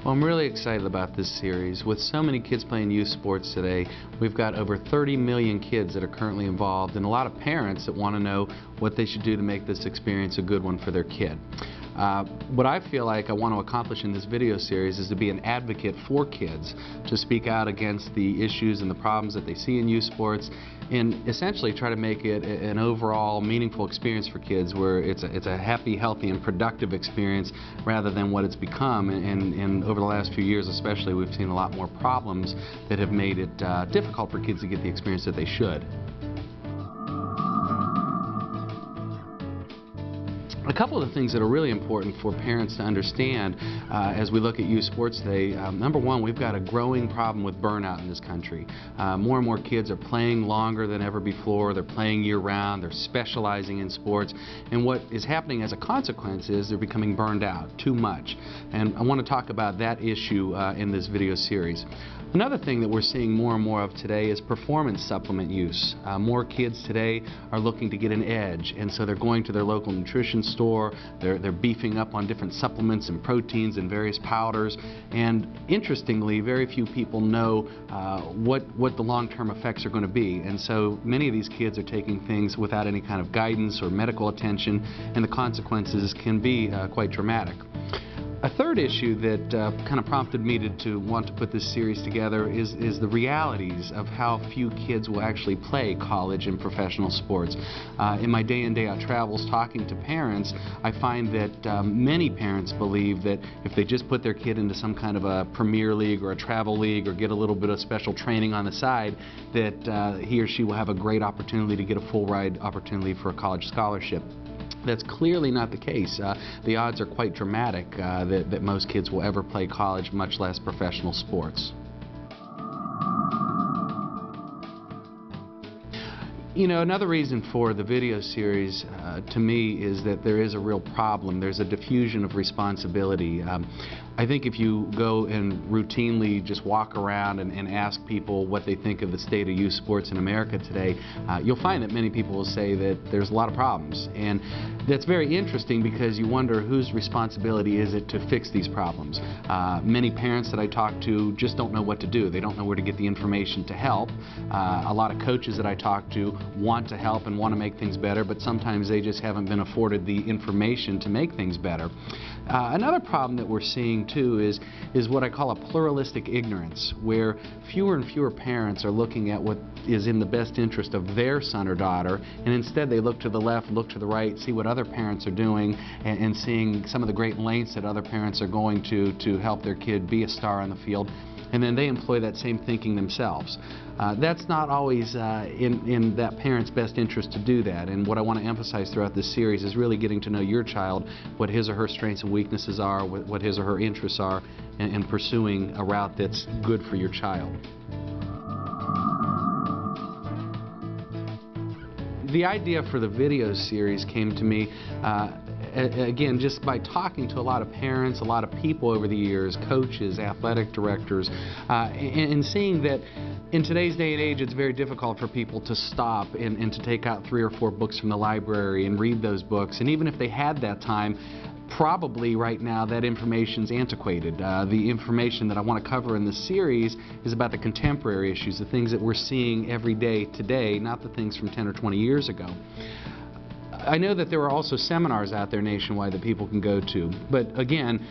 Well, I'm really excited about this series. With so many kids playing youth sports today, we've got over 30 million kids that are currently involved, and a lot of parents that want to know what they should do to make this experience a good one for their kid. What I feel like I want to accomplish in this video series is to be an advocate for kids, to speak out against the issues and the problems that they see in youth sports, and essentially try to make it an overall meaningful experience for kids where it's a happy, healthy, and productive experience rather than what it's become. And over the last few years especially, we've seen a lot more problems that have made it difficult for kids to get the experience that they should. A couple of the things that are really important for parents to understand as we look at youth sports today, number one, we've got a growing problem with burnout in this country. More and more kids are playing longer than ever before. They're playing year-round. They're specializing in sports. And what is happening as a consequence is they're becoming burned out too much. And I want to talk about that issue in this video series. Another thing that we're seeing more and more of today is performance supplement use. More kids today are looking to get an edge, and so they're going to their local nutrition store, they're beefing up on different supplements and proteins and various powders, and interestingly, very few people know what the long-term effects are going to be, and so many of these kids are taking things without any kind of guidance or medical attention, and the consequences can be quite dramatic. A third issue that kind of prompted me to want to put this series together is the realities of how few kids will actually play college and professional sports. In my day in, day out travels talking to parents, I find that many parents believe that if they just put their kid into some kind of a premier league or a travel league or get a little bit of special training on the side, that he or she will have a great opportunity to get a full ride opportunity for a college scholarship. That's clearly not the case. The odds are quite dramatic that most kids will ever play college, much less professional sports. You know, another reason for the video series to me is that there is a real problem. There's a diffusion of responsibility. I think if you go and routinely just walk around and ask people what they think of the state of youth sports in America today, you'll find that many people will say that there's a lot of problems. And that's very interesting because you wonder whose responsibility is it to fix these problems. Many parents that I talk to just don't know what to do. They don't know where to get the information to help. A lot of coaches that I talk to want to help and want to make things better, but sometimes they just haven't been afforded the information to make things better. Another problem that we're seeing too is what I call a pluralistic ignorance, where fewer and fewer parents are looking at what is in the best interest of their son or daughter, and instead they look to the left, look to the right, see what other parents are doing, and seeing some of the great lengths that other parents are going to help their kid be a star on the field, and then they employ that same thinking themselves. That's not always in that parent's best interest to do that, and what I want to emphasize throughout this series is really getting to know your child, what his or her strengths and weaknesses are, what his or her interests are, and pursuing a route that's good for your child. The idea for the video series came to me again, just by talking to a lot of parents, a lot of people over the years, coaches, athletic directors, and seeing that in today's day and age it's very difficult for people to stop and to take out 3 or 4 books from the library and read those books. And even if they had that time, probably right now that information's antiquated. The information that I want to cover in this series is about the contemporary issues, the things that we're seeing every day today, not the things from 10 or 20 years ago. I know that there are also seminars out there nationwide that people can go to, but again,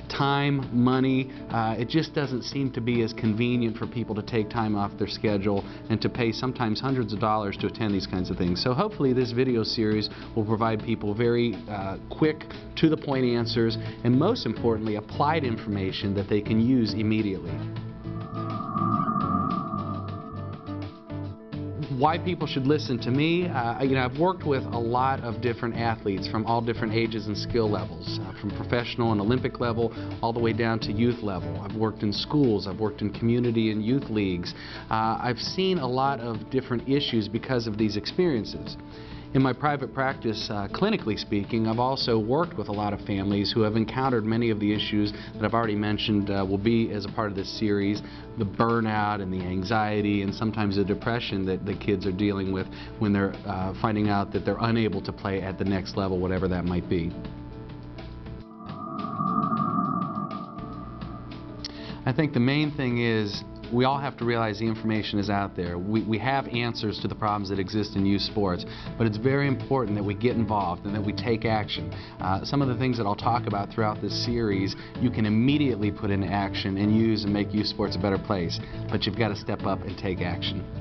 time, money, it just doesn't seem to be as convenient for people to take time off their schedule and to pay sometimes hundreds of dollars to attend these kinds of things. So hopefully this video series will provide people very quick, to-the-point answers, and most importantly, applied information that they can use immediately. Why people should listen to me, I've worked with a lot of different athletes from all different ages and skill levels, from professional and Olympic level all the way down to youth level. I've worked in schools, I've worked in community and youth leagues. I've seen a lot of different issues because of these experiences. In my private practice, clinically speaking, I've also worked with a lot of families who have encountered many of the issues that I've already mentioned will be as a part of this series, the burnout and the anxiety and sometimes the depression that the kids are dealing with when they're finding out that they're unable to play at the next level, whatever that might be. I think the main thing is we all have to realize the information is out there. We have answers to the problems that exist in youth sports, but it's very important that we get involved and that we take action. Some of the things that I'll talk about throughout this series you can immediately put into action and use and make youth sports a better place, but you've got to step up and take action.